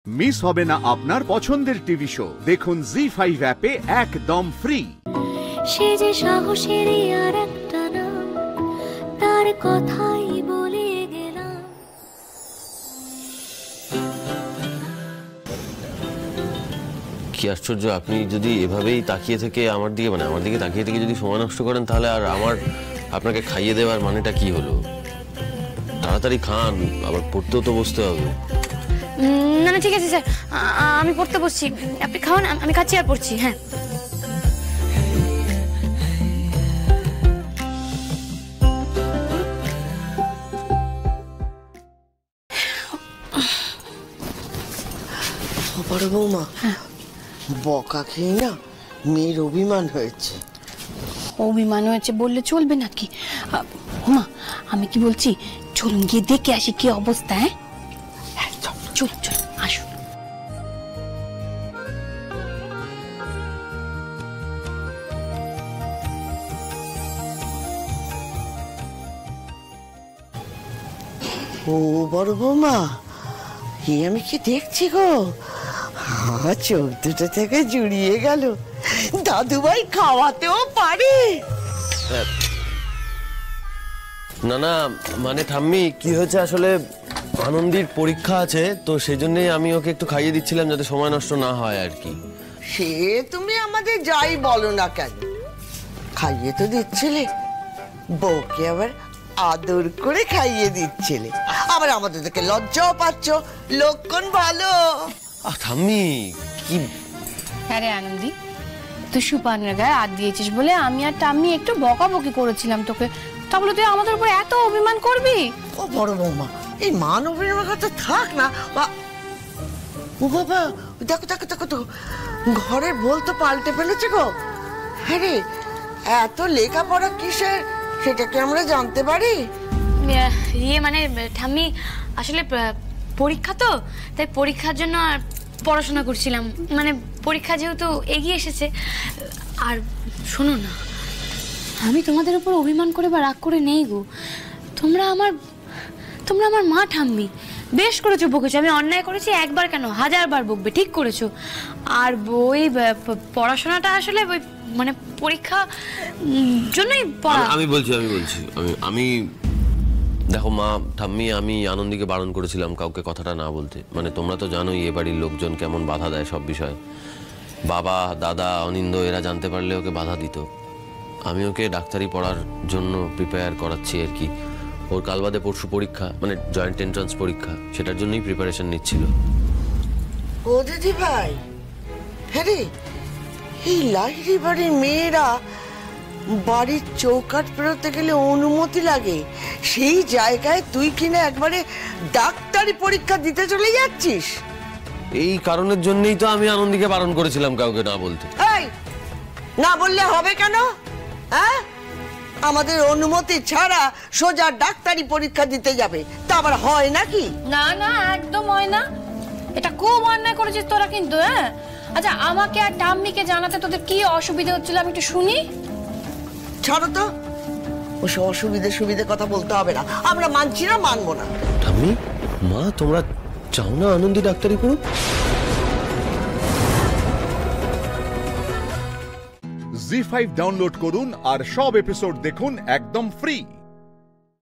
Miss হবে না আপনার পছন্দের টিভি শো। দেখুন জি5 অ্যাপে একদম ফ্রি। সে যে সাহসেরই আর একটা নাম, তার কথাই বলে গেলাম। কি আশ্চর্য, আপনি যদি এভাবেই তাকিয়ে থেকে আমার দিকে তাকিয়ে থেকে যদি সময় নষ্ট করেন, তাহলে আর আমার আপনাকে খাইয়ে দেওয়ার মানেটা কি হলো? তাড়াতাড়ি খান, আবার পড়তেও তো বসতে হবে। না না ঠিক আছে স্যার, আমি পড়তে বসছি, আপনি খাওয়ান, আমি খাচ্ছি আর পড়ছি। হ্যাঁ বড় বৌমা, বকা খেয়ে না মেয়ের অভিমান হয়েছে। অভিমান হয়েছে বললে চলবে নাকি? মা আমি কি বলছি, চলুন গিয়ে দেখে আসি কি অবস্থা। হ্যাঁ চলুন চলুন আসুন। ও বড় বৌমা, আমি কি দেখছি গো, চোখ দুটো থেকে জুড়িয়ে গেল। দাদুভাই খাওয়াতেও পারে। না না মানে ঠাম্মি, কি হয়েছে আসলে, আনন্দীর পরীক্ষা আছে তো সেই জন্যই আমি ওকে একটু খাইয়ে দিচ্ছিলাম যাতে সময় নষ্ট না হয় আর কি। সে তুমি আমাদের যাই বলো না কেন, খাইয়ে তো দিচ্ছিলে, বউকে আবার আদর করে খাইয়ে দিচ্ছিলে, আবার আমাদের থেকে লজ্জাও পাচ্ছ, লক্ষণ ভালো। ঠাম্মি কি আরে আনন্দি, তুই সুপানের গায়ে হাত দিয়েছিস বলে আমি আর টাম্মি একটু বকাবকি করেছিলাম তোকে, তা বলে তুই আমাদের উপর এত অভিমান করবি? ও বড় বৌমা, এই মান অভিমান কথা থাক না। ও বাবা, দেখো দেখো দেখো তো, ঘরের বল তো পাল্টে ফেলেছে গো। হ্যাঁ রে, এত লেখাপড়া কিসের সেটা কি আমরা জানতে পারি? মানে ঠাম্মি আসলে পরীক্ষা তো, তাই পরীক্ষার জন্য পড়াশোনা করছিলাম, মানে পরীক্ষা যেহেতু এগিয়ে এসেছে। আর শোনো না, আমি তোমাদের উপর অভিমান করে বা রাগ করে নেই গো, তোমরা আমার মা ঠাম্মি, বেশ করেছো বকেছো, আমি অন্যায় করেছি একবার কেন 1000বার বকবে, ঠিক করেছো। আর ওই পড়াশোনাটা আসলে ওই মানে পরীক্ষা জন্যই পড়া। আমি বলছি আমি দেখো মা ঠাম্মি, আমি আনন্দীকে বারণ করেছিলাম কাউকে কথাটা না বলতে। মানে তোমরা তো জানোই এ বাড়ির লোকজন কেমন বাধা দেয় সব বিষয়ে। বাবা, দাদা, অনিন্দ এরা জানতে পারলে ওকে বাধা দিত। আমি ওকে ডাক্তারি পড়ার জন্য প্রিপেয়ার করাচ্ছি আর কি। ওর কাল বাদে পরশু পরীক্ষা, মানে জয়েন্ট এন্ট্রান্স পরীক্ষা, সেটার জন্যই প্রিপারেশন নিচ্ছিল। ও দিদি ভাই, হ্যাঁ রে, এই লাহিড়ি বাড়ির মেয়েরা বাড়ির চৌকাঠ পেরোতে গেলে অনুমতি লাগে, সেই জায়গায় তুই কিনা একবারে ডাক্তারি পরীক্ষা দিতে চলে যাচ্ছিস। এই কারণের জন্যই তো আমি আনন্দীকে বারণ করেছিলাম কাউকে না বলতে। এই না বললে হবে কেন? হ্যাঁ, আমাদের অনুমতি ছাড়া সোজা ডাক্তারি পরীক্ষা দিতে যাবে, তা আবার হয় নাকি? না না একদম হয় না, এটা খুব অন্যায় করেছিস তোরা কিন্তু। হ্যাঁ আচ্ছা, আমাকে আর টাম্মিকে জানাতে তোদের কি অসুবিধা হচ্ছিল আমি একটু শুনি। ছাড়ো তো, ওসব সুবিধে কথা বলতে হবে না, আমরা মানছি না, মানবো না। ঠাম্মি, মা তোমরা চাও না আনন্দী ডাক্তারি করুক? জি5 ডাউনলোড করুন আর সব এপিসোড দেখুন একদম ফ্রি।